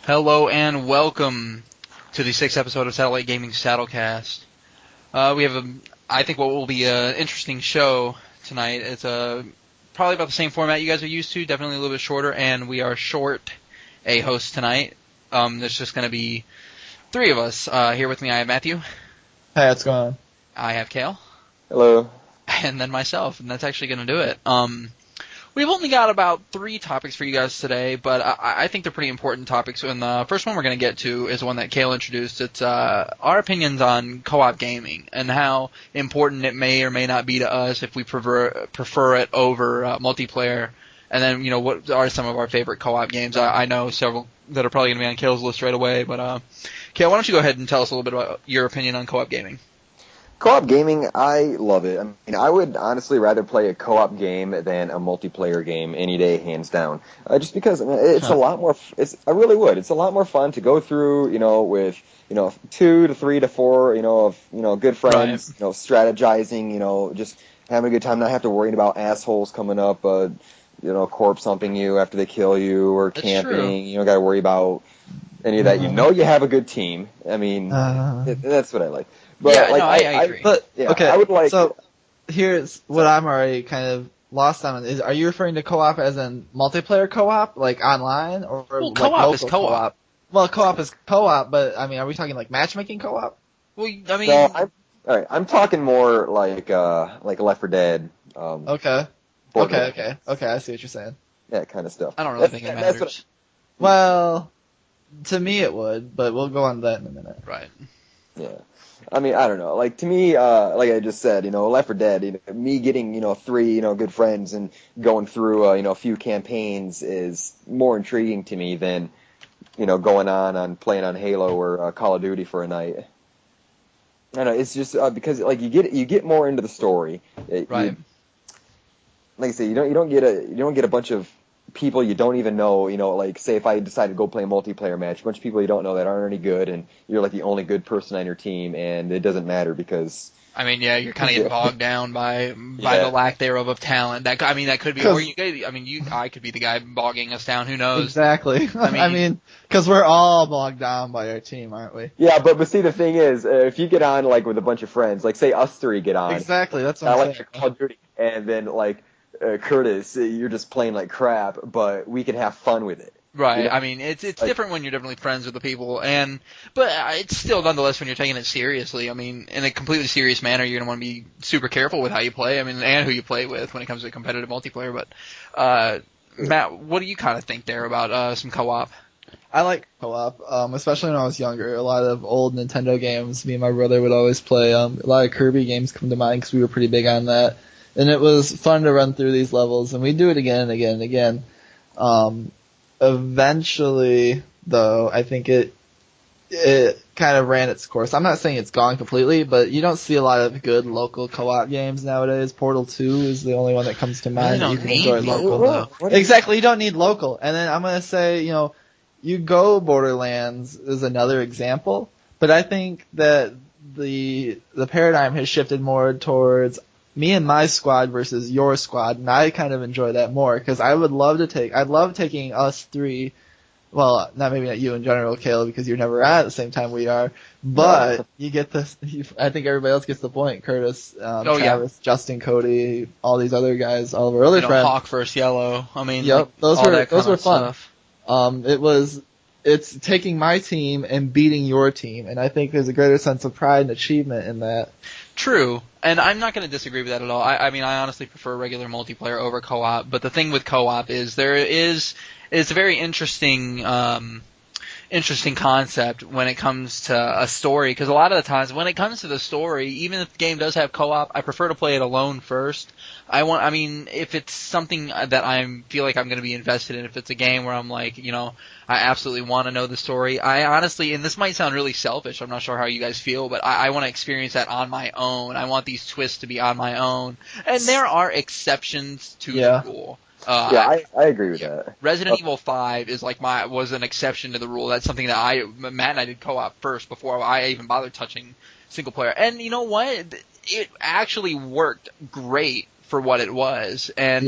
Hello and welcome to the 6th episode of Satellite Gaming's Satellcast. We have, I think, what will be an interesting show tonight. It's probably about the same format you guys are used to, definitely a little bit shorter, and we are short a host tonight. There's just going to be three of us. Here with me, I have Matthew. Hey, what's going on? I have Kale. Hello. And then myself, and that's actually going to do it. We've only got about 3 topics for you guys today, but I think they're pretty important topics. And the first one we're going to get to is one that Kale introduced. It's our opinions on co-op gaming and how important it may or may not be to us if we prefer it over multiplayer. And then, what are some of our favorite co-op games? I know several that are probably going to be on Kale's list right away. But Kale, why don't you go ahead and tell us a little bit about your opinion on co-op gaming? Co-op gaming, I love it. I mean, I would honestly rather play a co-op game than a multiplayer game any day, hands down. Just because it's a lot more. I really would. It's a lot more fun to go through, with 2 to 3 to 4, of good friends, right. Strategizing, just having a good time, not have to worry about assholes coming up, corpse humping you after they kill you or camping. You don't got to worry about any of that. You have a good team. I mean, that's what I like. But, yeah, I agree. Okay, I would like. So here's what I'm already kind of lost on: is are you referring to co-op as in multiplayer co-op, like online, or co-op is co-op? Well, co-op is co-op, but I mean, are we talking like matchmaking co-op? Well, I mean, I'm talking more like Left 4 Dead. Okay, I see what you're saying. Yeah, kind of stuff. I don't really think it matters. Well, to me it would, but we'll go on to that in a minute. Right. Yeah. I mean, I don't know. Like, to me, like I just said, Left 4 Dead, me getting, 3, good friends and going through, a few campaigns is more intriguing to me than, going on playing on Halo or Call of Duty for a night. I don't know, it's just because, like, you get more into the story. Right. Like I say, you don't get a bunch of people you don't even know, like, say if I decide to go play a multiplayer match, a bunch of people you don't know that aren't any good, and you're like the only good person on your team, and it doesn't matter because... I mean, yeah, you're kind of getting bogged down by the lack thereof of talent. That could be, or I could be the guy bogging us down, who knows? Exactly. I mean, because we're all bogged down by our team, aren't we? Yeah, but see, the thing is, if you get on, like, with a bunch of friends, like, say us 3 get on... Exactly, that's what I'm saying. Call of Duty, and then, like... Curtis, you're just playing like crap, but we can have fun with it. Right. I mean, it's different when you're definitely friends with the people, but it's still nonetheless when you're taking it seriously. I mean, in a completely serious manner, you're gonna want to be super careful with how you play. I mean, and who you play with when it comes to competitive multiplayer. But Matt, what do you kind of think there about some co-op? I like co-op, especially when I was younger. A lot of old Nintendo games, me and my brother would always play. A lot of Kirby games come to mind because we were pretty big on that. And it was fun to run through these levels, and we do it again and again and again. Eventually, though, I think it kind of ran its course. I'm not saying it's gone completely, but you don't see a lot of good local co-op games nowadays. Portal 2 is the only one that comes to mind. You don't need local, though. Exactly, you don't need local. And then I'm going to say, you go Borderlands is another example, but I think that the paradigm has shifted more towards me and my squad versus your squad, and I kind of enjoy that more, because I love taking us 3, well, not you in general, Caleb, because you're never at the same time we are, but you get this, I think everybody else gets the point, Curtis, Travis, Justin, Cody, all these other guys, all of our other friends. Hawk versus Yellow, I mean, yep, those were fun. Stuff. It's taking my team and beating your team, and I think there's a greater sense of pride and achievement in that. True, and I'm not going to disagree with that at all. I mean, I honestly prefer regular multiplayer over co-op, but the thing with co-op is it's a very interesting concept when it comes to a story, because a lot of the times when it comes to the story, even if the game does have co-op, I prefer to play it alone first. If it's something that I feel like I'm going to be invested in, if it's a game where I'm like, I absolutely want to know the story, I honestly, and this might sound really selfish, I'm not sure how you guys feel, but I want to experience that on my own. I want these twists to be on my own. And there are exceptions to the rule. I agree with that. Resident Evil 5 is was an exception to the rule. That's something that Matt and I did co-op first before I even bothered touching single player. And you know what? It actually worked great for what it was. And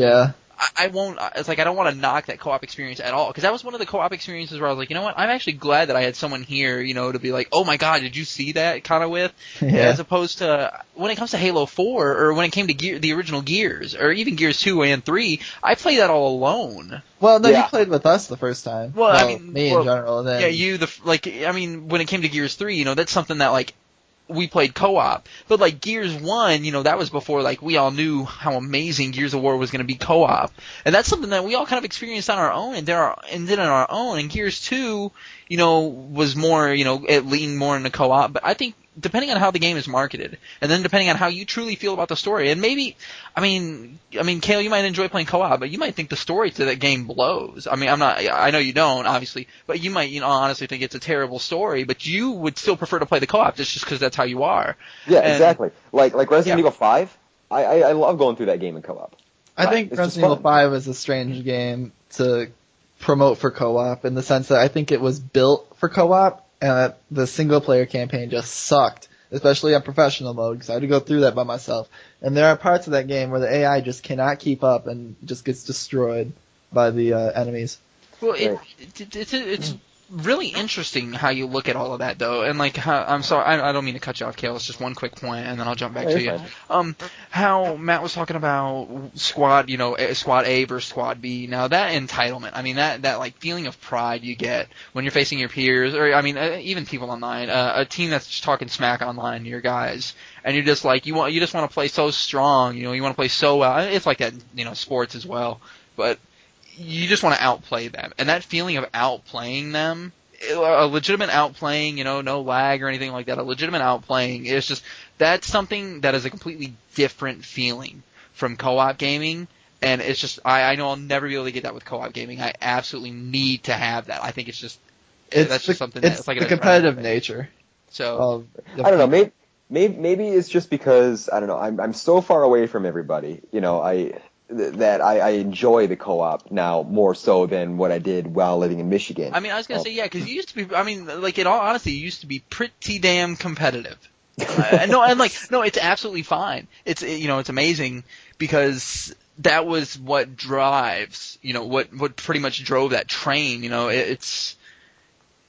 I won't. It's like I don't want to knock that co-op experience at all, because that was one of the co-op experiences where I was like, you know what, I'm actually glad that I had someone here, to be like, oh my god, did you see that kind of with, as opposed to when it comes to Halo 4 or when it came to the original Gears or even Gears 2 and 3, I played that all alone. Well, no, you played with us the first time. Well, I mean, me in general. Then when it came to Gears 3, that's something that like we played co-op, but like Gears 1, that was before like we all knew how amazing Gears of War was going to be co-op, and that's something that we all kind of experienced on our own and did on our own. And Gears 2, was more, it leaned more into co-op, but I think depending on how the game is marketed, and then depending on how you truly feel about the story, and maybe, I mean, Kale, you might enjoy playing co-op, but you might think the story to that game blows. I mean, I know you don't, obviously, but you might, honestly think it's a terrible story, but you would still prefer to play the co-op just because that's how you are. Yeah, exactly. Like Resident Evil 5, I love going through that game in co-op. I think Resident Evil 5 is a strange game to promote for co-op in the sense that I think it was built for co-op, and that the single-player campaign just sucked, especially on professional mode, because I had to go through that by myself. And there are parts of that game where the AI just cannot keep up and just gets destroyed by the enemies. Well, it's really interesting how you look at all of that, though, and like I'm sorry, I don't mean to cut you off, Kale. It's just one quick point, and then I'll jump back to you. How Matt was talking about squad, squad A versus squad B. Now that entitlement, I mean that like feeling of pride you get when you're facing your peers, or I mean even people online, a team that's just talking smack online, your guys, and you're just like you just want to play so strong, you want to play so well. It's like that, sports as well, but you just want to outplay them. And that feeling of outplaying them, a legitimate outplaying, no lag or anything like that, a legitimate outplaying, it's just, that's something that is a completely different feeling from co-op gaming. And it's just, I know I'll never be able to get that with co-op gaming. I absolutely need to have that. I think it's just, that's just something that's like the competitive nature. So, I don't know, maybe it's just because, I don't know, I'm so far away from everybody, that I enjoy the co-op now more so than what I did while living in Michigan. I mean, I was going to say, yeah, because you used to be, I mean, like, in all honesty, you used to be pretty damn competitive. No, it's absolutely fine. It's amazing because that was what drives, what pretty much drove that train, it's,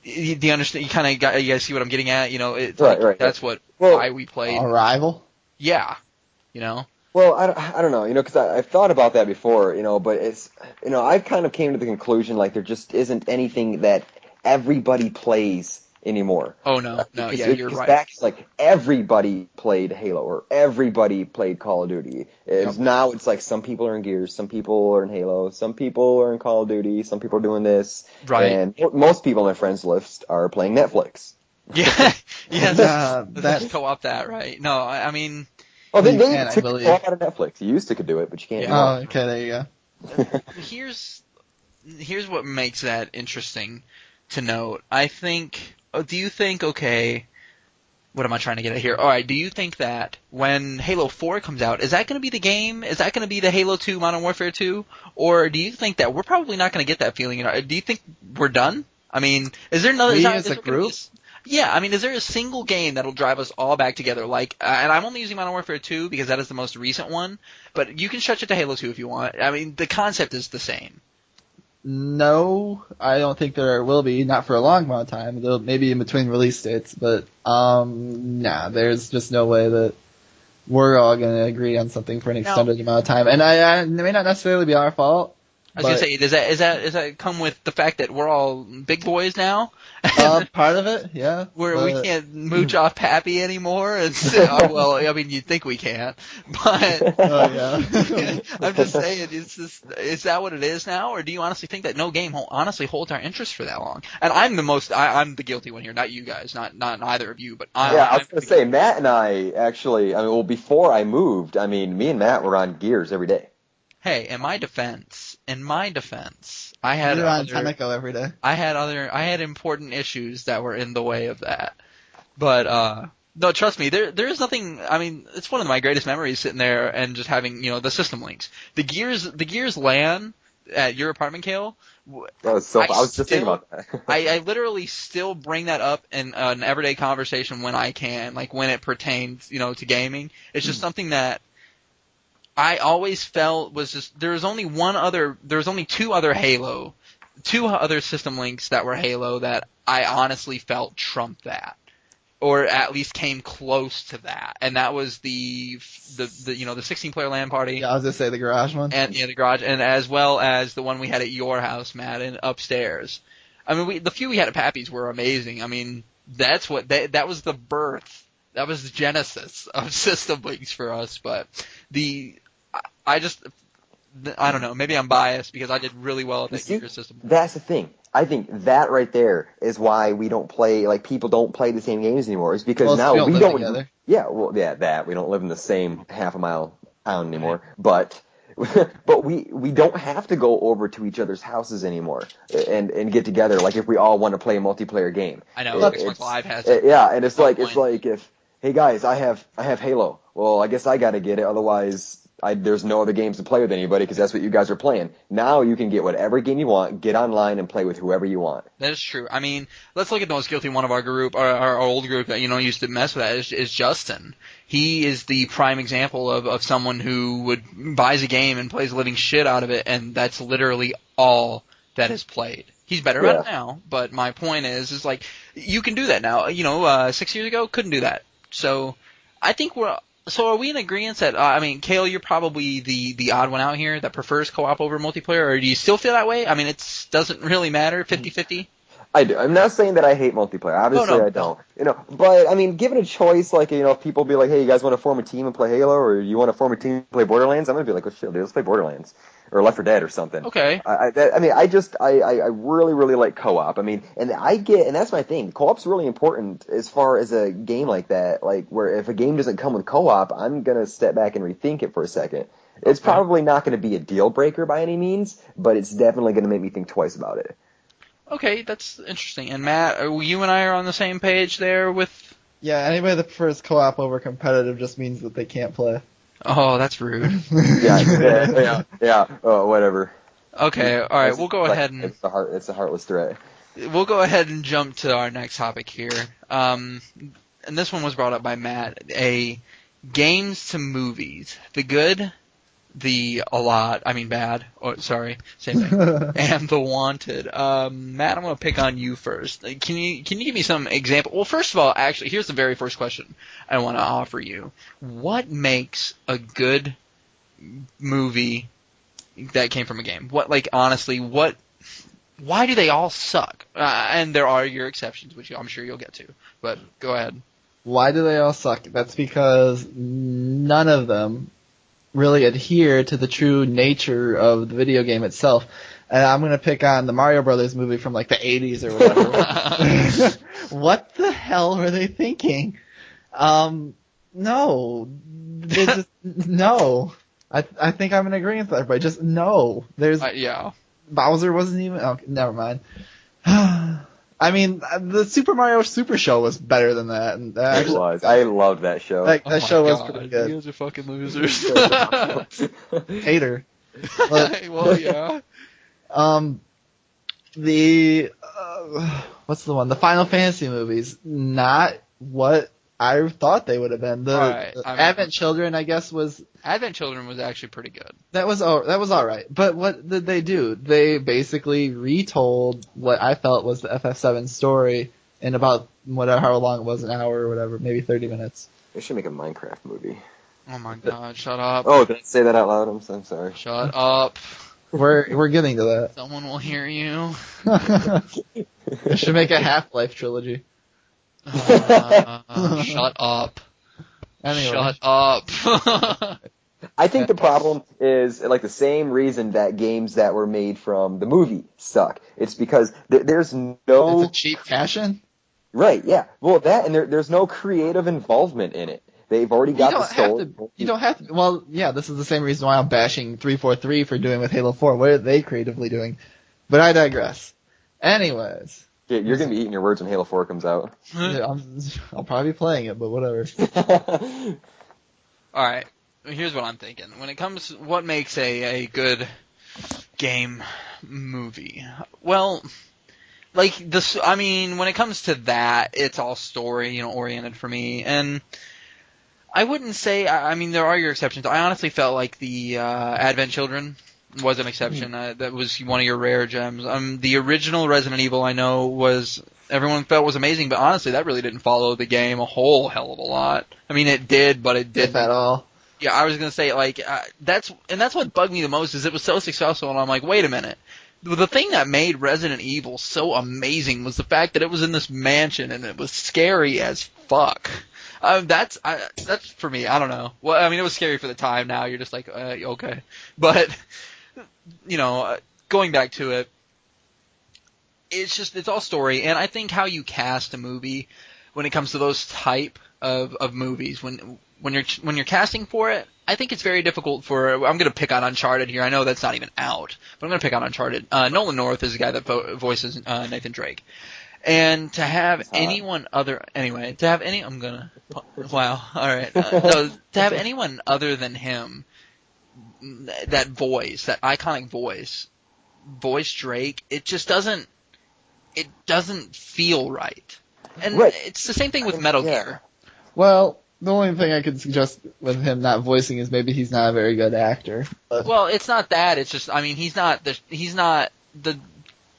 you understand, you guys see what I'm getting at, right. That's why we played. A rival? Yeah, Well, I don't know, because I've thought about that before, but it's, I've kind of came to the conclusion, like, there just isn't anything that everybody plays anymore. Oh, no, you're right. Back, like, everybody played Halo, or everybody played Call of Duty. Now it's like some people are in Gears, some people are in Halo, some people are in Call of Duty, some people are doing this. Right. And most people on my friends list are playing Netflix. That's co-op that, right? No, I mean... Oh, they took it off out of Netflix. You used to could do it, but you can't anymore. Oh, okay, there you go. Here's what makes that interesting to note. I think, do you think, okay, what am I trying to get at here? All right, do you think that when Halo 4 comes out, is that going to be the game? Is that going to be the Halo 2 Modern Warfare 2? Or do you think that we're probably not going to get that feeling? Do you think we're done? I mean, is there another... as a group? Yeah, I mean, is there a single game that'll drive us all back together? Like, and I'm only using Modern Warfare 2 because that is the most recent one, but you can stretch it to Halo 2 if you want. I mean, the concept is the same. No, I don't think there will be, not for a long amount of time. Though maybe in between release dates, but there's just no way that we're all going to agree on something for an extended amount of time. And it may not necessarily be our fault. I was going to say, does that come with the fact that we're all big boys now? Part of it, yeah. We can't mooch off Pappy anymore. Well, I mean, you'd think we can't, but I'm just saying, is that what it is now, or do you honestly think that no game honestly holds our interest for that long? And I'm the guilty one here, not you guys, not either of you, but I was going to say, Matt and I actually, before I moved, me and Matt were on Gears every day. Hey, in my defense, I had on Temeco every day. I had important issues that were in the way of that. But no, trust me, there is nothing. I mean, it's one of my greatest memories sitting there and just having the system links. The Gears LAN at your apartment, Kale. That was so. I was just thinking about that. I literally still bring that up in an everyday conversation when I can, like when it pertains, to gaming. It's just something that I always felt was just there's only two other system links that were Halo that I honestly felt trumped that, or at least came close to that, and that was the 16-player LAN party. Yeah, I was gonna say the garage one. And the garage, and as well as the one we had at your house, Matt, and upstairs. I mean, the few we had at Pappy's were amazing. I mean, that was the birth. That was the genesis of system links for us, but I don't know. Maybe I'm biased because I did really well at that Geeker system. That's the thing. I think that right there is why we don't play, like, people don't play the same games anymore. Is because now we don't. Together. Yeah, well, yeah, that we don't live in the same half a mile town anymore. But we don't have to go over to each other's houses anymore and get together. Like if we all want to play a multiplayer game. I know Xbox Live has. Yeah, and it's like if, hey guys, I have Halo. Well, I guess I got to get it. Otherwise, there's no other games to play with anybody because that's what you guys are playing. Now you can get whatever game you want, get online, and play with whoever you want. That is true. I mean, let's look at the most guilty one of our group, our old group that used to mess with that is Justin. He is the prime example of someone who buys a game and plays the living shit out of it, and that's literally all that is played. He's better at it now, but my point is like you can do that now. 6 years ago couldn't do that. So I think So are we in agreement that, Kale, you're probably the odd one out here that prefers co-op over multiplayer, or do you still feel that way? I mean, it doesn't really matter, 50-50? I do. I'm not saying that I hate multiplayer. Obviously, I don't. But, I mean, given a choice, like, if people be like, hey, you guys want to form a team and play Halo, or you want to form a team and play Borderlands, I'm going to be like, oh, shit, dude, let's play Borderlands. Or Left 4 Dead or something. Okay. I really, really like co-op. I mean, and that's my thing. Co-op's really important as far as a game like that, like, where if a game doesn't come with co-op, I'm going to step back and rethink it for a second. It's probably not going to be a deal breaker by any means, but it's definitely going to make me think twice about it. Okay, that's interesting. And Matt, you and I are on the same page there with... Yeah, anybody that prefers co-op over competitive just means that they can't play. Oh, that's rude. Yeah. Oh, whatever. Okay, all right. We'll go ahead and it's a heartless threat. We'll go ahead and jump to our next topic here. And this one was brought up by Matt. Games to movies. The good, the a lot. I mean bad. Oh, sorry, same thing. And the wanted. Matt, I'm going to pick on you first. Can you give me some example? Well, first of all, actually, here's the very first question I want to offer you. What makes a good movie that came from a game? Honestly, why do they all suck? And there are your exceptions, which I'm sure you'll get to. But go ahead. Why do they all suck? That's because none of them really adhere to the true nature of the video game itself. And I'm going to pick on the Mario Brothers movie from like the 80s or whatever. What the hell were they thinking? No. No. I think I'm in agreement with everybody. Just no. Yeah. Bowser wasn't even... Oh, never mind. I mean, the Super Mario Super Show was better than that. And it was. I loved that show. That show was pretty good. You guys are fucking losers. Hater. Well, yeah. What's the one? The Final Fantasy movies. Not what I thought they would have been. Advent Children, I guess, was... Advent Children was actually pretty good. That was all right. But what did they do? They basically retold what I felt was the FF7 story in about however long it was, an hour or whatever, maybe 30 minutes. They should make a Minecraft movie. Oh my god, shut up. Oh, did I say that out loud? I'm sorry. Shut up. We're getting to that. Someone will hear you. They should make a Half-Life trilogy. Shut up. Anyway. Shut up. I think the problem is like the same reason that games that were made from the movie suck. It's because there's no... It's a cheap cash-in? Right, yeah. Well, that and there's no creative involvement in it. They've already got the story. You don't have to... Well, yeah, this is the same reason why I'm bashing 343 for doing with Halo 4. What are they creatively doing? But I digress. Anyways... Yeah, you're going to be eating your words when Halo 4 comes out. Yeah, I'll probably be playing it, but whatever. Alright, here's what I'm thinking. When it comes to what makes a good game movie, well, when it comes to that, it's all story, oriented for me, and I wouldn't say. I mean, there are your exceptions. I honestly felt like the Advent Children was an exception. That was one of your rare gems. The original Resident Evil, I know, was everyone felt was amazing, but honestly, that really didn't follow the game a whole hell of a lot. I mean, it did, but it didn't If at all. Yeah, I was gonna say that's what bugged me the most is it was so successful, and I'm like, wait a minute. The thing that made Resident Evil so amazing was the fact that it was in this mansion and it was scary as fuck. That's for me. I don't know. Well, I mean, it was scary for the time. Now you're just like, okay, but going back to it, it's all story, and I think how you cast a movie when it comes to those type of movies when you're casting for it, I think it's very difficult for. I'm going to pick on Uncharted here. I know that's not even out, but I'm going to pick on Uncharted. Nolan North is the guy that voices Nathan Drake, and to have anyone other anyway, to have any, I'm gonna. Wow. All right. No, to have anyone other than him, that voice, that iconic voice Drake, it just doesn't. It doesn't feel right, and it's the same thing with Metal Gear. Well, the only thing I could suggest with him not voicing is maybe he's not a very good actor. But. Well, it's not that. It's just, I mean, he's not the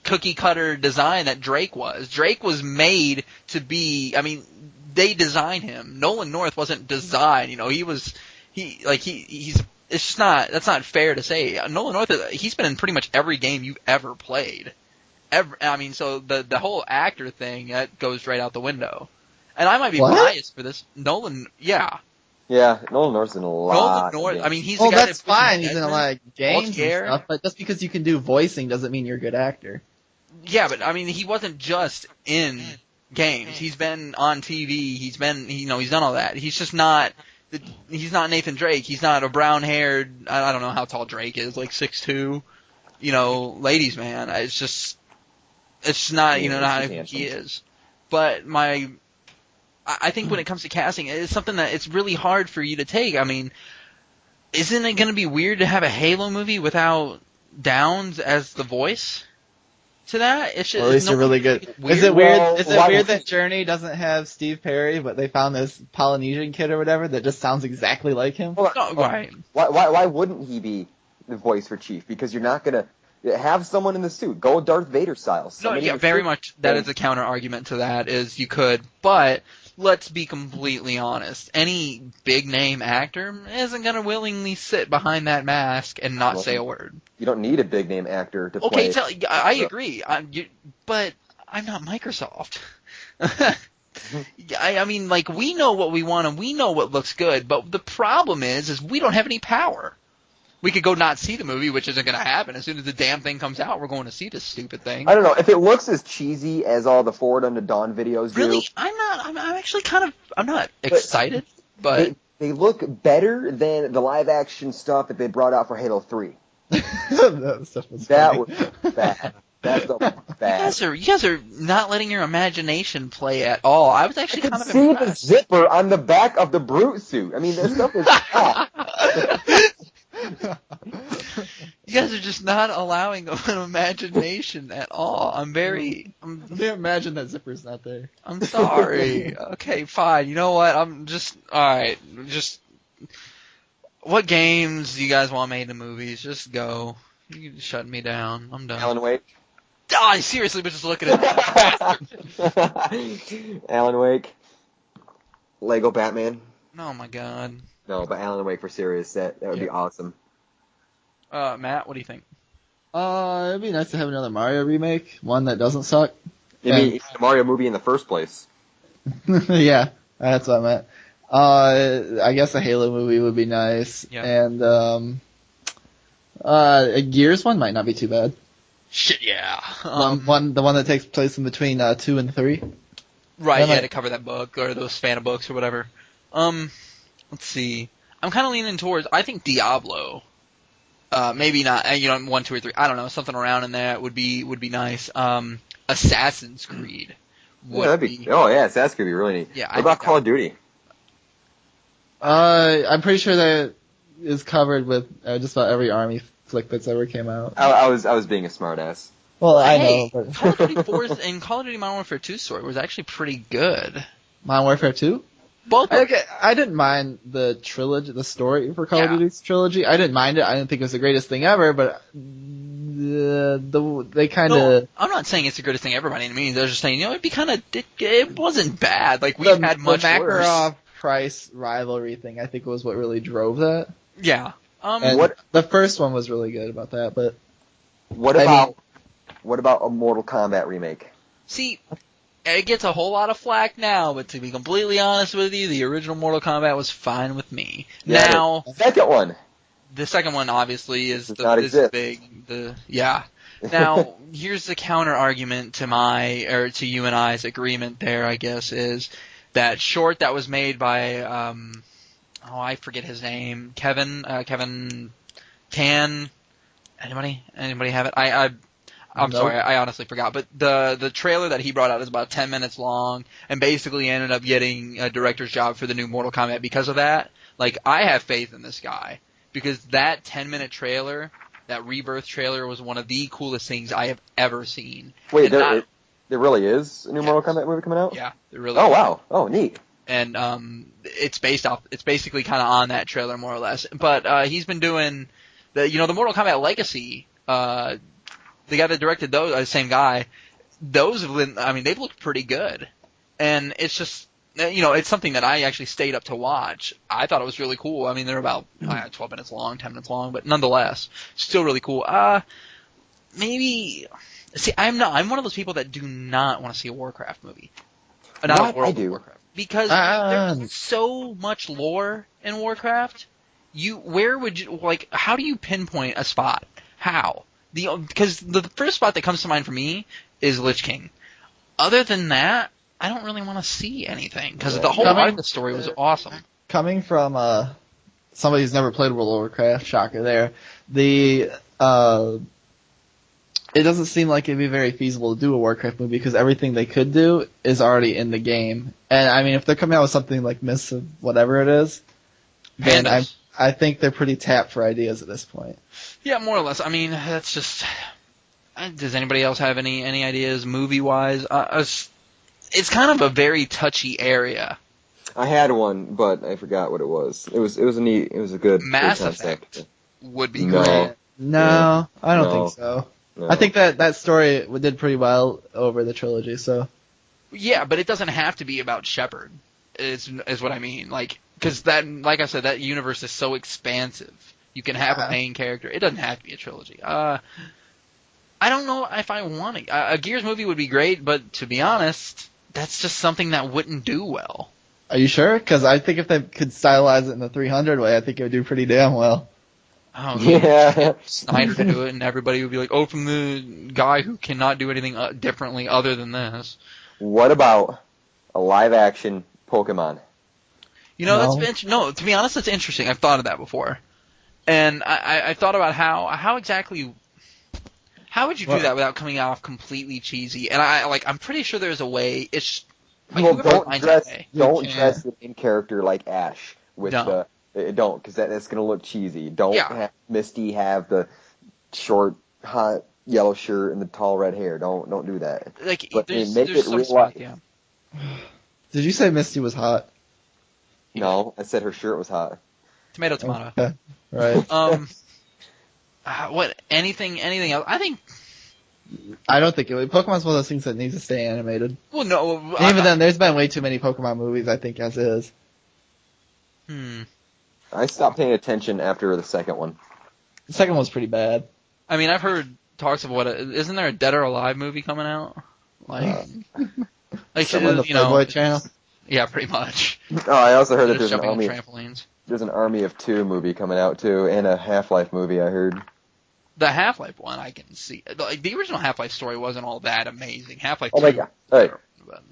cookie cutter design that Drake was. Drake was made to be. I mean, they designed him. Nolan North wasn't designed. He's. It's just not. That's not fair to say. Nolan North. He's been in pretty much every game you've ever played. So the whole actor thing that goes right out the window. And I might be biased for this. Nolan, yeah. Yeah, Nolan North's in a lot. Nolan North, I mean, he's the guy that's fine. He's in games and stuff, but just because you can do voicing doesn't mean you're a good actor. Yeah, but I mean, he wasn't just in games. He's been on TV. He's been, he's done all that. He's just not. He's not Nathan Drake. He's not a brown-haired. I don't know how tall Drake is, like 6'2", ladies man. It's just not, not who he is. But I think when it comes to casting, it's something that it's really hard for you to take. I mean, isn't it going to be weird to have a Halo movie without Downs as the voice to that? It's just, at least really good. Weird. Is it weird? Is it weird that Journey doesn't have Steve Perry, but they found this Polynesian kid or whatever that just sounds exactly like him? Right. Why wouldn't he be the voice for Chief? Because you're not gonna have someone in the suit. Go Darth Vader style. No, yeah, very much. That is a counter argument to that. Is you could, but. Let's be completely honest. Any big name actor isn't going to willingly sit behind that mask and not say a word. You don't need a big name actor to play. Okay, I agree. But I'm not Microsoft. I mean, we know what we want and we know what looks good, but the problem is we don't have any power. We could go not see the movie, which isn't going to happen. As soon as the damn thing comes out, we're going to see this stupid thing. I don't know. If it looks as cheesy as all the Forward Unto Dawn videos do... Really? I'm actually I'm not excited, but... They look better than the live-action stuff that they brought out for Halo 3. That stuff was bad. That stuff was bad. You guys are not letting your imagination play at all. I was actually kind of see impressed. the zipper on the back of the Brute suit. I mean, that stuff is bad. You guys are just not allowing an imagination at all. I imagine that zipper's not there. I'm sorry. Okay, fine. You know what? Alright. What games do you guys want made into movies? Just go. You can shut me down. I'm done. Alan Wake. Oh, I seriously was just looking at that. Alan Wake. Lego Batman. Oh my god. No, but Alan Wake for serious. That would be awesome. Matt, what do you think? It'd be nice to have another Mario remake, one that doesn't suck. You mean the Mario movie in the first place? Yeah, that's what I meant. I guess a Halo movie would be nice, and a Gears one might not be too bad. Shit, yeah. The one that takes place in between 2 and 3. Right, to cover that book or those fan of books or whatever. Let's see. I'm kind of leaning towards. I think Diablo. Maybe not. 1, 2, or 3. I don't know. Something around in there would be nice. Assassin's Creed. Assassin's Creed would be really neat. Yeah. What about Call of Duty? I'm pretty sure that is covered with just about every Army flick that's ever came out. I was being a smartass. Well, I know. But Call of Duty 4 and Call of Duty Modern Warfare 2 story was actually pretty good. Modern Warfare 2? Both. I didn't mind the trilogy, the story for Call of Duty's trilogy. I didn't mind it. I didn't think it was the greatest thing ever, but they kind of. No, I'm not saying it's the greatest thing ever by any means. I was just saying, it'd be kind of. It wasn't bad. Like we've had much the worse. Makarov-Price rivalry thing, I think, was what really drove that. Yeah. And the first one was really good about that, but. What about a Mortal Kombat remake? See, it gets a whole lot of flack now, but to be completely honest with you, the original Mortal Kombat was fine with me. Yeah, now, the second one obviously is this big. Now, here's the counter argument to you and I's agreement there, I guess, is that short that was made by I forget his name, Kevin Can. Anybody have it? I'm Nope. sorry, I honestly forgot. But the trailer that he brought out is about 10 minutes long, and basically ended up getting a director's job for the new Mortal Kombat because of that. Like, I have faith in this guy, because that 10-minute trailer, that Rebirth trailer, was one of the coolest things I have ever seen. Wait, there really is a new Mortal Kombat movie coming out? Yeah, there really is. is. Wow. Oh, neat. And it's basically kind of on that trailer, more or less. But he's been doing the Mortal Kombat Legacy. The guy that directed those, the same guy, those have been, they've looked pretty good. And it's just, it's something that I actually stayed up to watch. I thought it was really cool. They're about 12 minutes long, 10 minutes long, but nonetheless, still really cool. I'm one of those people that do not want to see a Warcraft movie. I do. Warcraft. Because there's so much lore in Warcraft. How do you pinpoint a spot? How? Because the first spot that comes to mind for me is Lich King. Other than that, I don't really want to see anything, because the whole part of the story was awesome. Coming from somebody who's never played World of Warcraft, shocker there, it doesn't seem like it'd be very feasible to do a Warcraft movie, because everything they could do is already in the game. And if they're coming out with something like Mists of whatever it is, then I think they're pretty tapped for ideas at this point. Yeah, more or less. That's just. Does anybody else have any ideas movie-wise? It's kind of a very touchy area. I had one, but I forgot what it was. It was a good Mass Effect would be great. No, I don't think so. No. I think that story did pretty well over the trilogy. So. Yeah, but it doesn't have to be about Shepard. Is what I mean. Because like I said, that universe is so expansive. You can have a main character. It doesn't have to be a trilogy. I don't know if I want it. A Gears movie would be great, but to be honest, that's just something that wouldn't do well. Are you sure? Because I think if they could stylize it in the 300 way, I think it would do pretty damn well. Oh, yeah. Snyder to do it, and everybody would be like, from the guy who cannot do anything differently other than this. What about a live-action Pokemon? No, to be honest, that's interesting. I've thought of that before. And I thought about how exactly... How would you do that without coming off completely cheesy? And I'm pretty sure there's a way. It's don't dress the main character like Ash with don't, because that's gonna look cheesy. Don't have Misty have the short, hot yellow shirt and the tall red hair. Don't do that. Make it real life. Yeah. Did you say Misty was hot? No, I said her shirt was hot. Tomato. Okay. Right. Anything else? I don't think it would. Pokemon's one of those things that needs to stay animated. Well, no. And even then, there's been way too many Pokemon movies, I think, as is. I stopped paying attention after the second one. The second one's pretty bad. I've heard talks of isn't there a Dead or Alive movie coming out? Someone on the Playboy channel? Yeah, pretty much. Oh, I also heard that there's an army. Trampolines. There's an Army of Two movie coming out too, and a Half-Life movie. I heard. The Half-Life one, I can see. The original Half-Life story wasn't all that amazing. Half-Life 2. Oh my god!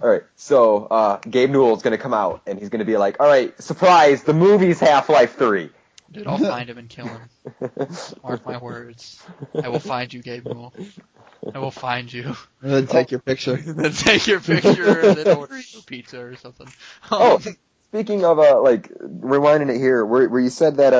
All right. So Gabe Newell's gonna come out, and he's gonna be like, "All right, surprise! The movie's Half-Life 3." Dude, I'll find him and kill him. Mark my words. I will find you, Gabe Newell. I will find you. And then take your picture. Then take your picture, and then order you a pizza or something. Speaking of rewinding it here, where you said that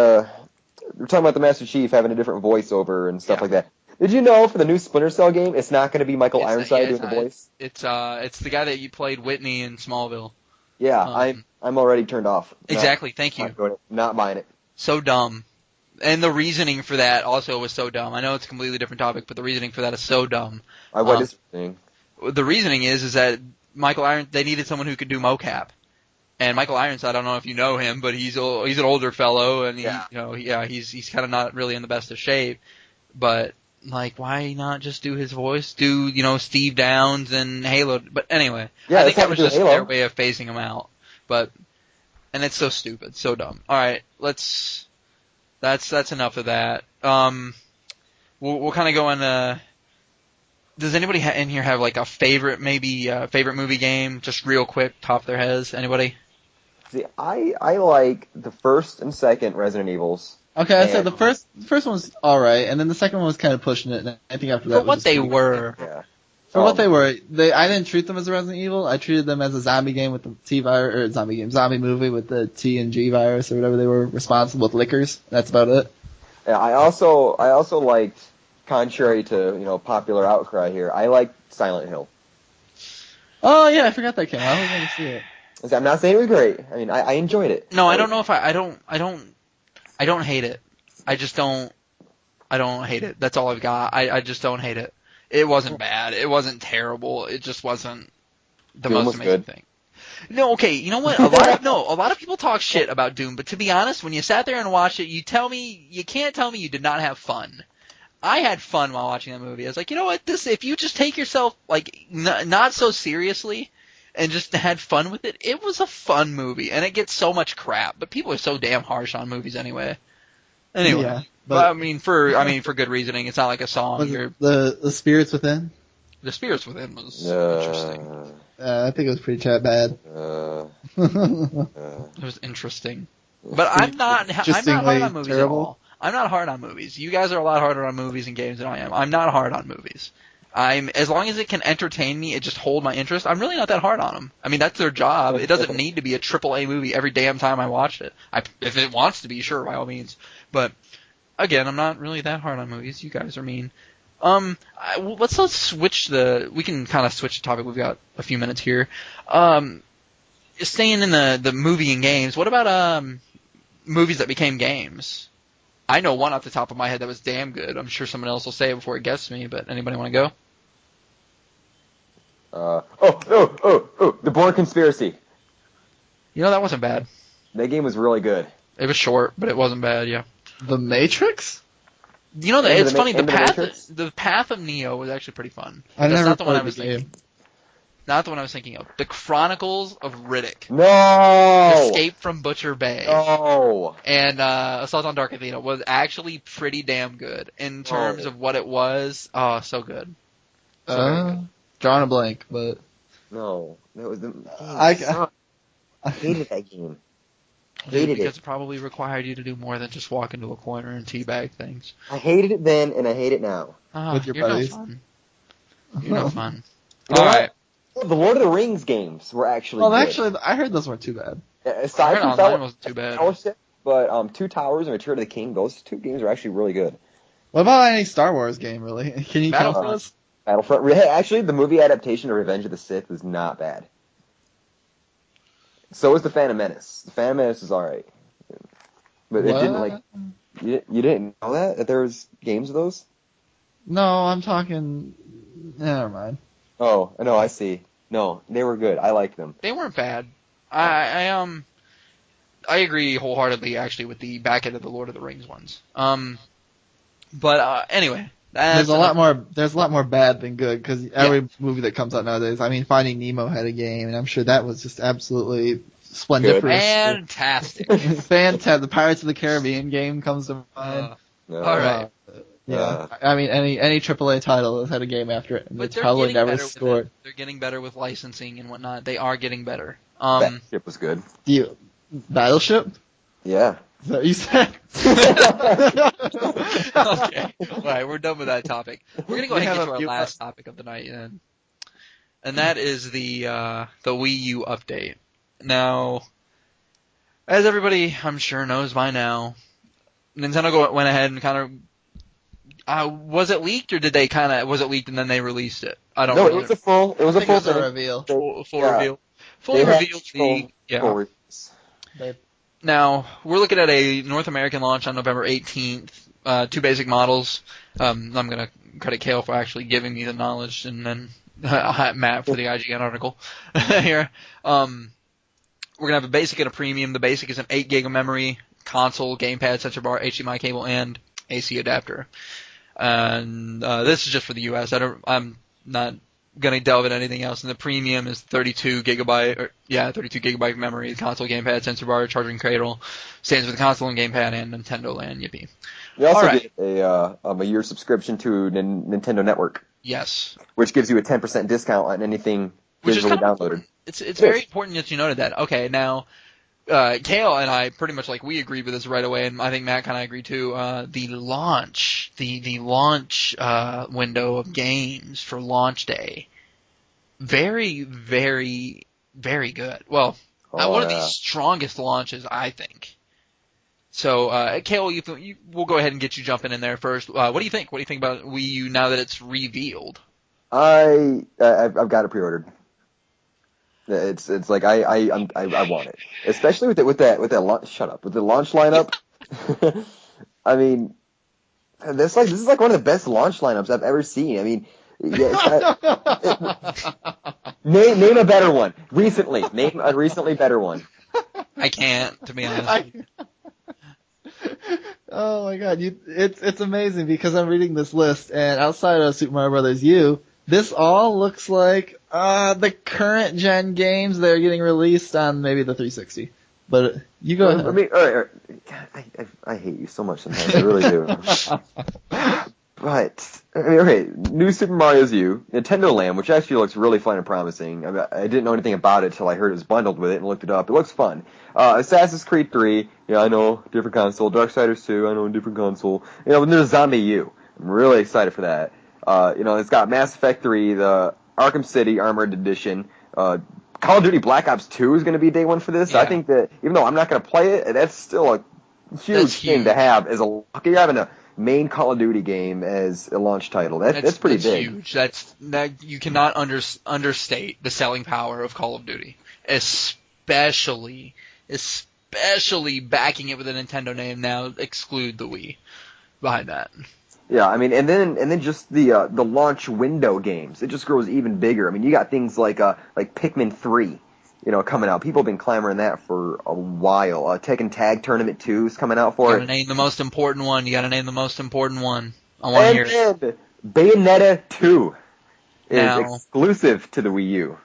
we're talking about the Master Chief having a different voiceover and stuff like that. Did you know for the new Splinter Cell game, it's not going to be Michael Ironside doing the voice? It's the guy that you played Whitney in Smallville. Yeah, I'm already turned off. Exactly. Thank you. Not buying it. So dumb. And the reasoning for that also was so dumb. I know it's a completely different topic, but the reasoning for that is so dumb. What is the thing? The reasoning is that Michael Irons, they needed someone who could do mocap. And Michael Irons, I don't know if you know him, but he's an older fellow, and he's kind of not really in the best of shape. But like, why not just do his voice? Do Steve Downes and Halo? But anyway, I think that was just their way of phasing him out. And it's so stupid, so dumb. All right, That's enough of that. We'll kind of go on. Does anybody in here have like a favorite movie game? Just real quick, top of their heads. Anybody? See, I like the first and second Resident Evils. Okay, I said the first one was all right, and then the second one was kind of pushing it. And I think after that, for what they were. Yeah. For what they were, I didn't treat them as a Resident Evil. I treated them as a zombie game with the T virus, or zombie movie with the T and G virus or whatever they were responsible with liquors. That's about it. Yeah, I also liked, contrary to popular outcry here, I liked Silent Hill. Oh yeah, I forgot that came out. I was going to see it. I'm not saying it was great. I mean, I enjoyed it. No, I don't know if I don't hate it. I don't hate it. That's all I've got. I just don't hate it. It wasn't bad. It wasn't terrible. It just wasn't the most amazing thing. No, okay, you know what? A lot of people talk shit about Doom, but to be honest, when you sat there and watched it, you can't tell me you did not have fun. I had fun while watching that movie. I was like, you know what? If you just take yourself like not so seriously and just had fun with it, it was a fun movie, and it gets so much crap. But people are so damn harsh on movies anyway. Anyway. Yeah. But I mean, for good reasoning. It's not like a song. The Spirits Within? The Spirits Within was interesting. I think it was pretty bad. It was interesting. But I'm not hard on movies at all. I'm not hard on movies. You guys are a lot harder on movies and games than I am. I'm not hard on movies. As long as it can entertain me, it just hold my interest, I'm really not that hard on them. I mean, that's their job. It doesn't need to be a AAA movie every damn time I watch it. If it wants to be, sure, by all means. But again, I'm not really that hard on movies. You guys are mean. Let's switch we can kind of switch the topic. We've got a few minutes here. Staying in the movie and games, what about movies that became games? I know one off the top of my head that was damn good. I'm sure someone else will say it before it gets to me, but anybody want to go? The Bourne Conspiracy. That wasn't bad. That game was really good. It was short, but it wasn't bad, yeah. The Matrix? It's funny, the path of Neo was actually pretty fun. That's not the one I was thinking. Not the one I was thinking of. The Chronicles of Riddick. No! Escape from Butcher Bay. No! And Assault on Dark Athena was actually pretty damn good in terms of what it was. Oh, so good. Drawing a blank, but... No. That was the... I hated that game. Because it probably required you to do more than just walk into a corner and teabag things. I hated it then, and I hate it now. With your buddies. No fun. You're no fun. Alright. The Lord of the Rings games were actually good. Actually, I heard those weren't too bad. Aside from Online wasn't too bad. But Two Towers and Return of the King, those two games are actually really good. What about any Star Wars game, really? Can you count those? Battlefront. Actually, the movie adaptation of Revenge of the Sith was not bad. So was the Phantom Menace. The Phantom Menace is alright. But it didn't, you didn't know that there was games of those? No, I'm talking... Never mind. Oh, no, I see. No, they were good. I liked them. They weren't bad. I agree wholeheartedly, actually, with the back end of the Lord of the Rings ones. But anyway, there's a lot more bad than good because every movie that comes out nowadays. I mean, Finding Nemo had a game, and I'm sure that was just absolutely splendiferous. Fantastic. Fantastic. The Pirates of the Caribbean game comes to mind. All right. Yeah, I mean, any AAA title has had a game after it, and it's probably never scored. They're getting better with licensing and whatnot. They are getting better. Battleship was good. Battleship? Yeah. Is that what you said? Okay. All right, we're done with that topic. We're gonna go ahead and get to our last topic of the night, and that is the Wii U update. Now, as everybody I'm sure knows by now, Nintendo went ahead and kind of. Was it leaked, or was it leaked and then they released it? I don't know. No, it was a full reveal. Full reveal. fully They have revealed full release. Now, we're looking at a North American launch on November 18th. 2 basic models. I'm going to credit Kale for actually giving me the knowledge, and then Matt for the IGN article here. We're going to have a basic and a premium. The basic is an 8 gig of memory, console, gamepad, sensor bar, HDMI cable, and AC adapter. And this is just for the US. I'm not going to delve into anything else. And the premium is 32 gigabyte memory, console, gamepad, sensor bar, charging cradle, stands for the console and gamepad, and Nintendo Land. Yippee! You also get a year subscription to Nintendo Network. Yes. Which gives you a 10% discount on anything digitally downloaded. It's very important that you noted that. Okay, now, Kale and I pretty much we agreed with this right away, and I think Matt kind of agreed too. The launch window of games for launch day, very, very, very good. Well, one of the strongest launches, I think. So, Kale, we'll go ahead and get you jumping in there first. What do you think? What do you think about Wii U now that it's revealed? I've got it pre-ordered. It's like I want it, especially with that launch. Shut up with the launch lineup. I mean, this is like one of the best launch lineups I've ever seen. I mean, name a better one recently. Name a recently better one. I can't, to be honest. Oh my god, it's amazing because I'm reading this list, and outside of Super Mario Bros. U, this all looks like the current gen games that are getting released on maybe the 360. But you go ahead. I mean, all right. God, I hate you so much sometimes. I really do. But I mean, okay, new Super Mario's U, Nintendo Land, which actually looks really fun and promising. I didn't know anything about it till I heard it was bundled with it and looked it up. It looks fun. Assassin's Creed 3, I know, different console. Darksiders 2, I know, different console. And there's Zombie U. I'm really excited for that. It's got Mass Effect 3, the Arkham City Armored Edition. Call of Duty Black Ops 2 is going to be day one for this. Yeah. I think that even though I'm not going to play it, that's still a huge game to have as you're having a main Call of Duty game as a launch title. That's pretty big. Huge. You cannot understate the selling power of Call of Duty, especially backing it with a Nintendo name. Now exclude the Wii behind that. Yeah, I mean, and then just the launch window games. It just grows even bigger. I mean, you got things like Pikmin 3. Coming out. People have been clamoring that for a while. Tekken Tag Tournament 2 is coming out for it. You gotta name the most important one. I want to hear it. And Bayonetta 2 is exclusive to the Wii U.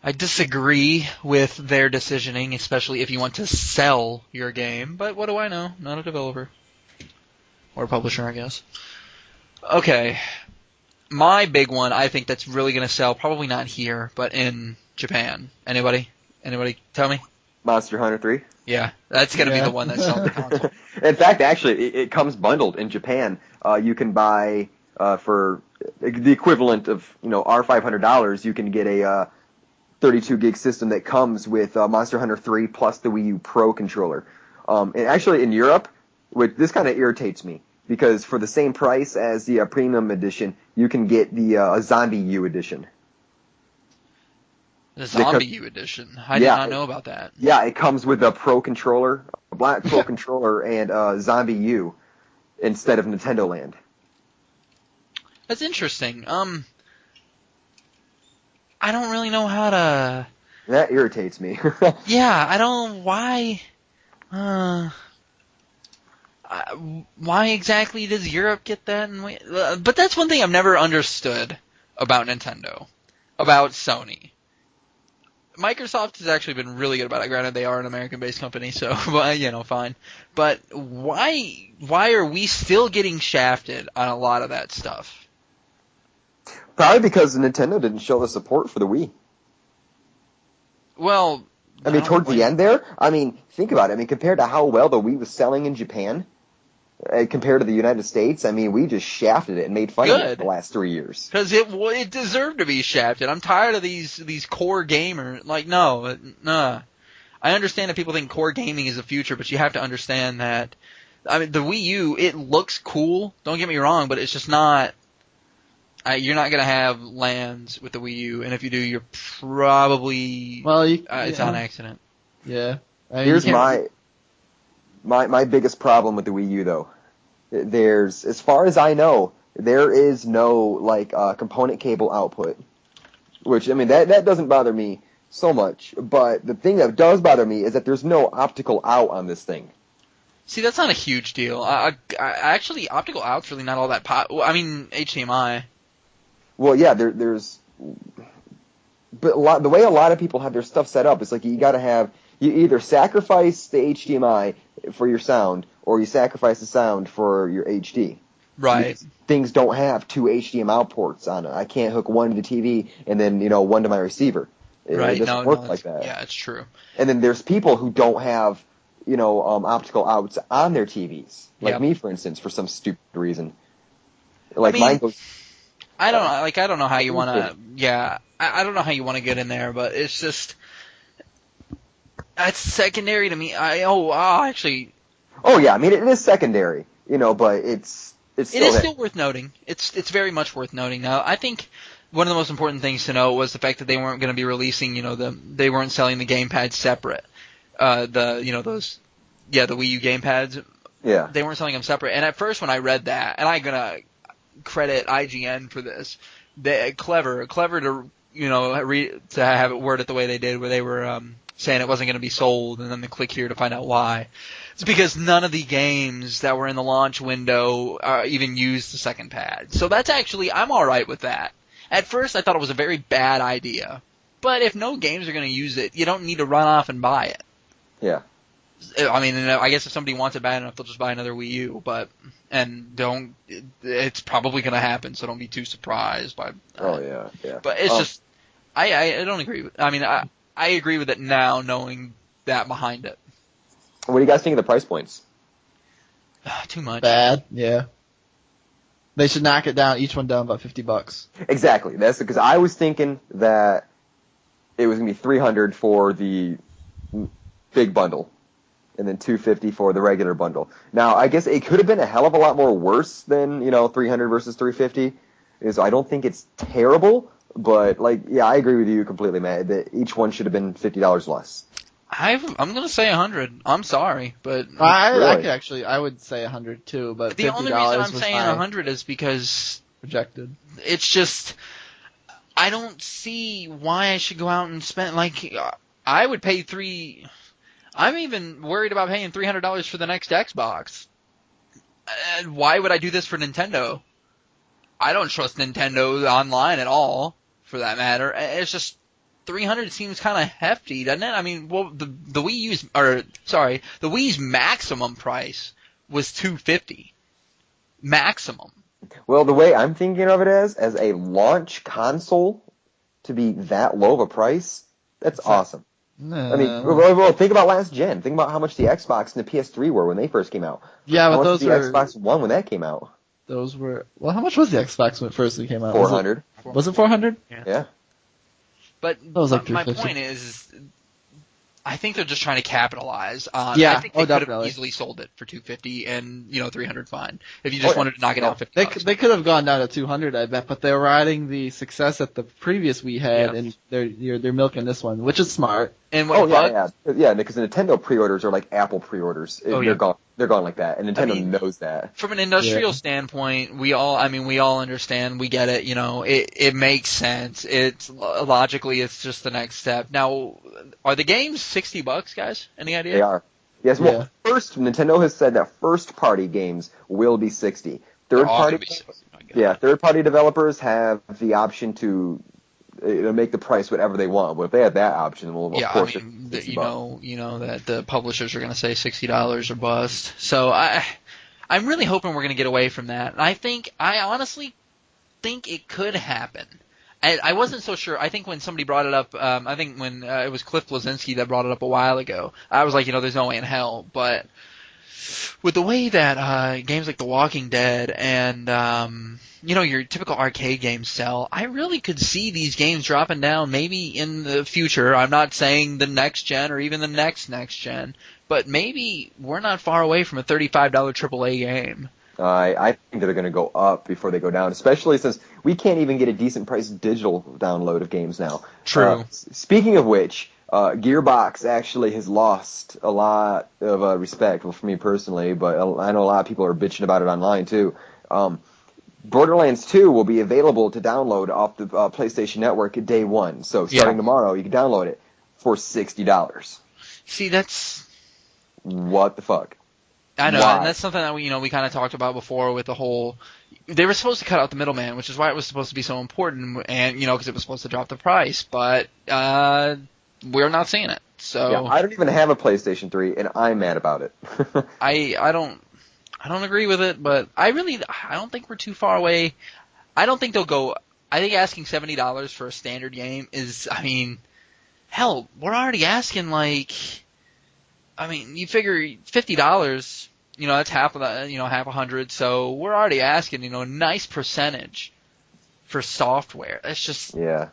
I disagree with their decisioning, especially if you want to sell your game. But what do I know? Not a developer. Or a publisher, I guess. Okay. My big one, I think that's really going to sell, probably not here, but in Japan. Anybody tell me? Monster Hunter 3? Yeah, that's going to be the one that sells the console. In fact, actually, it comes bundled in Japan. You can buy, for the equivalent of, our $500, you can get a 32 gig system that comes with Monster Hunter 3 plus the Wii U Pro controller. And actually, in Europe, this kind of irritates me, because for the same price as the premium edition, you can get the Zombie U edition. The Zombie U edition. I did not know about that. Yeah, it comes with a Pro controller, a black Pro controller, and Zombie U instead of Nintendo Land. That's interesting. I don't really know how to... That irritates me. Yeah, I don't... Why... why exactly does Europe get that? But that's one thing I've never understood about Nintendo, about Sony. Microsoft has actually been really good about it. Granted, they are an American-based company, so fine. But why are we still getting shafted on a lot of that stuff? Probably because Nintendo didn't show the support for the Wii. Well, I mean, towards the end there, think about it. Compared to how well the Wii was selling in Japan, compared to the United States, we just shafted it and made fun of it the last 3 years. Because it deserved to be shafted. I'm tired of these core gamers. No. I understand that people think core gaming is the future, but you have to understand that. The Wii U, it looks cool. Don't get me wrong, but it's just not. You're not gonna have lands with the Wii U, and if you do, you're probably it's on accident. Yeah. I mean, Here's my biggest problem with the Wii U though. There's, as far as I know, there is no component cable output, which I mean that doesn't bother me so much. But the thing that does bother me is that there's no optical out on this thing. See, that's not a huge deal. Actually, optical out's really not all that HDMI. Well, yeah, there's, but the way a lot of people have their stuff set up is like you either sacrifice the HDMI for your sound or you sacrifice the sound for your HD. Right. Things don't have two HDMI ports on it. I can't hook one to the TV and then one to my receiver. Right. It doesn't work like that. Yeah, it's true. And then there's people who don't have optical outs on their TVs, like me, for instance, for some stupid reason. Mine goes. I don't know how you want to. Yeah, I don't know how you want to get in there, but it's just that's secondary to me. Actually. Oh yeah, I mean it is secondary, but it's still worth noting. It's very much worth noting. Now, I think one of the most important things to note was the fact that they weren't going to be releasing, they weren't selling the gamepads separate. The Wii U gamepads. Yeah. They weren't selling them separate. And at first when I read that, and I'm gonna credit IGN for this, clever to to have it worded the way they did, where they were saying it wasn't going to be sold, and then they click here to find out why. It's because none of the games that were in the launch window even used the second pad. So that's actually, I'm all right with that. At first, I thought it was a very bad idea, but if no games are going to use it, you don't need to run off and buy it. Yeah. I mean, I guess if somebody wants it bad enough, they'll just buy another Wii U, it's probably going to happen, so don't be too surprised by. Yeah. But it's just, I don't agree with. I mean, I agree with it now, knowing that behind it. What do you guys think of the price points? Too much. Bad. Yeah. They should knock it down. Each one down about $50. Exactly. That's because I was thinking that it was going to be $300 for the big bundle, and then $250 for the regular bundle. Now, I guess it could have been a hell of a lot more worse than $300 versus $350. I don't think it's terrible, but I agree with you completely, Matt. That each one should have been $50 less. I'm going to say 100. I'm sorry, but I would say 100 too. But the only reason I'm saying 100 is because projected. It's just I don't see why I should go out and spend I would pay I'm even worried about paying $300 for the next Xbox. Why would I do this for Nintendo? I don't trust Nintendo online at all, for that matter. It's just $300 seems kind of hefty, doesn't it? I mean, well, the Wii's maximum price was $250. Maximum. Well, the way I'm thinking of it as a launch console to be that low of a price, that's awesome. No. I mean, well, think about last gen. Think about how much the Xbox and the PS3 were when they first came out. Yeah, but those were... the Xbox One when that came out? Those were... Well, how much was the Xbox when it first came out? $400. Was it $400? Yeah. But my point is, I think they're just trying to capitalize on. Yeah, I think they could have easily sold it for $250 and $300 fine if you just wanted to knock it down $50. They could have gone down to $200, I bet, but they're riding the success that the previous Wii had, and they're milking this one, which is smart. And yeah, because Nintendo pre-orders are like Apple pre-orders. They're gone like that, and Nintendo knows that. From an industrial standpoint, we all understand, we get it. It makes sense. It's logically, it's just the next step. Now, are the games $60, guys? Any idea? They are. Yes. Well, first, Nintendo has said that first-party games will be $60. Third-party developers have the option to make the price whatever they want. But if they have that option, well, of course, you know that the publishers are going to say $60 or bust. So I'm really hoping we're going to get away from that. And I honestly think it could happen. I wasn't so sure. I think when somebody brought it up, I think when it was Cliff Blazinski that brought it up a while ago, I was like, there's no way in hell. But with the way that games like The Walking Dead and your typical arcade games sell, I really could see these games dropping down maybe in the future. I'm not saying the next gen or even the next gen, but maybe we're not far away from a $35 AAA game. I think they're going to go up before they go down, especially since we can't even get a decent price digital download of games now. True. Speaking of which, Gearbox actually has lost a lot of respect, well, for me personally, but I know a lot of people are bitching about it online too. Borderlands 2 will be available to download off the PlayStation Network day one. So starting tomorrow, you can download it for $60. See, that's... What the fuck? I know, Why? and that's something that we kind of talked about before with the whole... They were supposed to cut out the middleman, which is why it was supposed to be so important, and, because it was supposed to drop the price, but we're not seeing it, so... Yeah, I don't even have a PlayStation 3, and I'm mad about it. I don't agree with it, but I don't think we're too far away. I don't think they'll go... I think asking $70 for a standard game is, hell, we're already asking, you figure $50, that's half of that, half $100, so we're already asking, a nice percentage for software. That's just... Yeah.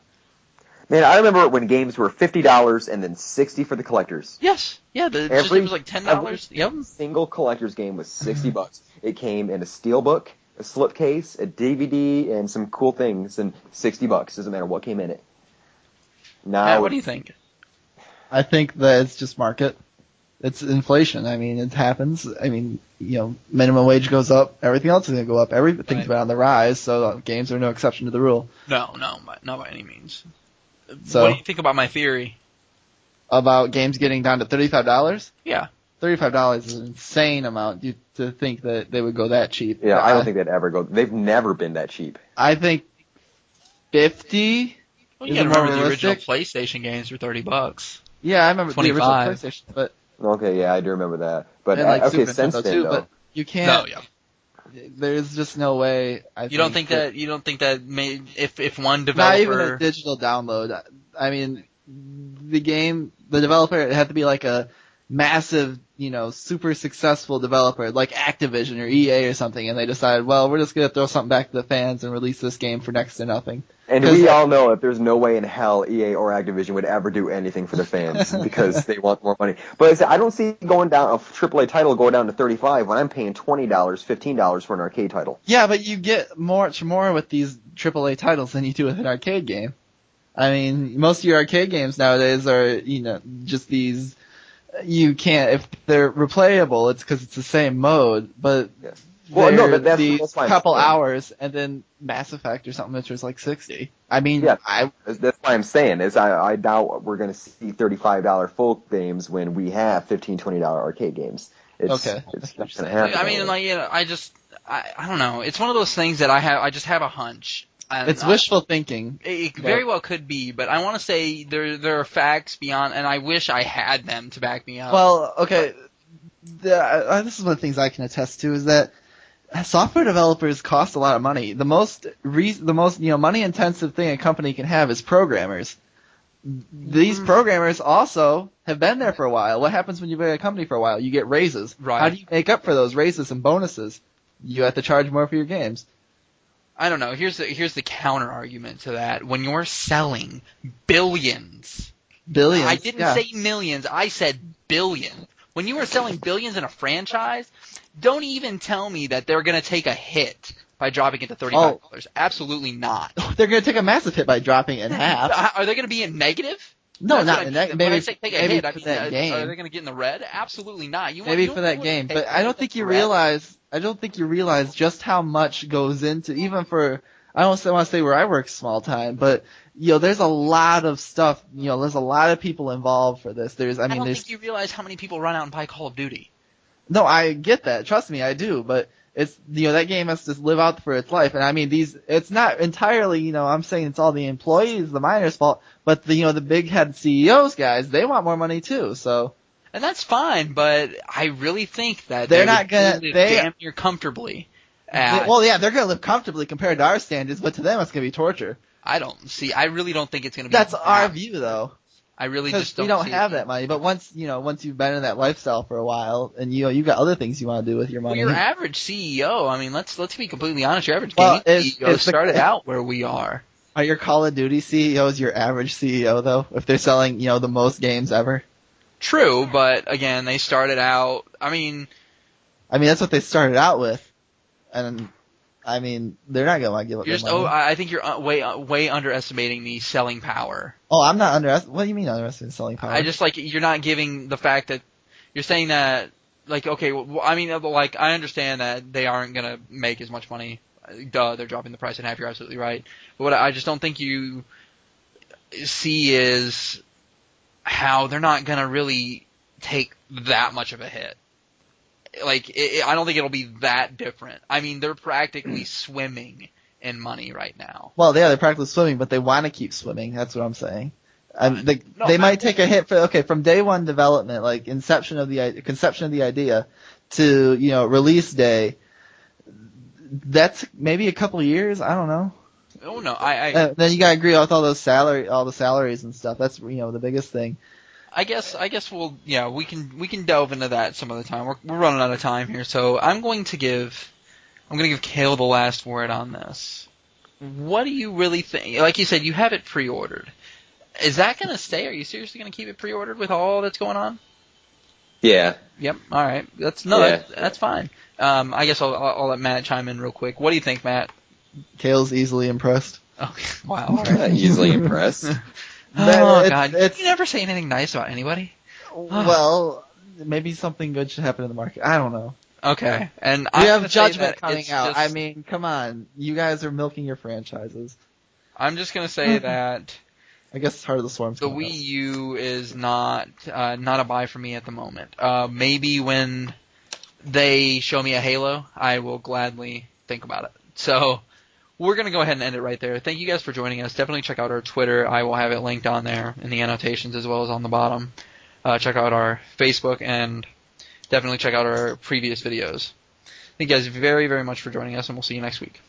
Man, I remember when games were $50 and then $60 for the collectors. Yes. Yeah, it was like $10. Yep. Single collector's game was $60. It came in a steelbook, a slipcase, a DVD, and some cool things, and $60. Doesn't matter what came in it. Now, Matt, what do you think? I think that it's just market. It's inflation. It happens. Minimum wage goes up. Everything else is going to go up. Everything's been on the rise, so games are no exception to the rule. No, not by any means. So, what do you think about my theory? About games getting down to $35? Yeah. $35 is an insane amount to think that they would go that cheap. Yeah, I don't think they'd ever go. They've never been that cheap. I think 50. Well, you gotta remember the original PlayStation games were $30. Yeah, I remember 25. the original PlayStation, but Okay, yeah, I do remember that. But and okay, Super since Nintendo then, too, though, but you can't. No, yeah. There's just no way. You don't think that if one developer, not even a digital download. The developer, it had to be like a massive, super successful developer like Activision or EA or something, and they decided, well, we're just gonna throw something back to the fans and release this game for next to nothing. And we all know that there's no way in hell EA or Activision would ever do anything for the fans because they want more money. But I don't see going down a AAA title going down to $35 when I'm paying $20, $15 for an arcade title. Yeah, but you get much more with these AAA titles than you do with an arcade game. Most of your arcade games nowadays are, just these. You can't, if they're replayable, it's because it's the same mode, but yeah. Well, no, but that's why couple hours, and then Mass Effect or something which was like $60. That's why I'm saying is I doubt we're going to see $35 full games when we have $15, $20 arcade games. It's not going to happen. I don't know. It's one of those things that I just have a hunch. It's wishful thinking. It very well could be, but I want to say there are facts beyond, and I wish I had them to back me up. Well, okay. This is one of the things I can attest to is that software developers cost a lot of money. The most money intensive thing a company can have is programmers. These programmers also have been there for a while. What happens when you've been at a company for a while? You get raises. Right. How do you make up for those raises and bonuses? You have to charge more for your games. I don't know. Here's the counter argument to that. When you're selling billions, I didn't say millions. I said billions. When you are selling billions in a franchise, don't even tell me that they're going to take a hit by dropping it to $35. Oh. Absolutely not. They're going to take a massive hit by dropping it in half. Are they going to be in negative? No, not in negative. When I say take a hit, for that game. Are they going to get in the red? Absolutely not. Maybe for that game, but I don't think you realize. I don't think you realize just how much goes into even for. I don't want to say where I work small time, but there's a lot of stuff. There's a lot of people involved for this. I don't think you realize how many people run out and buy Call of Duty. No, I get that. Trust me, I do. But it's that game has to live out for its life, and it's not entirely. I'm saying it's all the employees, the miners' fault, but the big head CEOs guys, they want more money too. So. And that's fine, but I really think that they're not gonna live damn near comfortably. They're gonna live comfortably compared to our standards, but to them it's gonna be torture. I really don't think it's gonna be. That's our view, though. I really just don't. We don't have that money, but once you've been in that lifestyle for a while, and you've got other things you want to do with your money. Well, your average CEO, let's be completely honest. Your average CEO started out where we are. Are your Call of Duty CEOs your average CEO though? If they're selling the most games ever. True, but again, they started out. That's what they started out with. and I mean they're not gonna give up You're their just, money. I think you're way underestimating the selling power. Oh, I'm not underestimating. What do you mean underestimating selling power? I just you're not giving the fact that you're saying that okay, well, I mean I understand that they aren't gonna make as much money. Duh, they're dropping the price in half. You're absolutely right. But what I just don't think you see is how they're not gonna really take that much of a hit. I don't think it'll be that different. I mean, they're practically swimming in money right now. Well, yeah, they're practically swimming, but they want to keep swimming. That's what I'm saying. They might take a hit from day one development, like conception of the idea, to release day. That's maybe a couple years. I don't know. Oh no, then you gotta agree with all the salaries and stuff. That's the biggest thing. I guess we can delve into that some other time. We're running out of time here, so I'm going to give Kale the last word on this. What do you really think? Like you said, you have it pre-ordered. Is that going to stay? Are you seriously going to keep it pre-ordered with all that's going on? Yeah. Yep. All right. That's fine. I guess I'll let Matt chime in real quick. What do you think, Matt? Kale's easily impressed. Okay. Wow. Easily impressed. God. You never say anything nice about anybody? Well, maybe something good should happen in the market. I don't know. Okay. And we have Judgment coming out. I mean, come on. You guys are milking your franchises. I'm just going to say that I guess Heart of the Swarm's the Wii U is not a buy for me at the moment. Maybe when they show me a Halo, I will gladly think about it. So we're going to go ahead and end it right there. Thank you guys for joining us. Definitely check out our Twitter. I will have it linked on there in the annotations as well as on the bottom. Check out our Facebook and definitely check out our previous videos. Thank you guys very, very much for joining us, and we'll see you next week.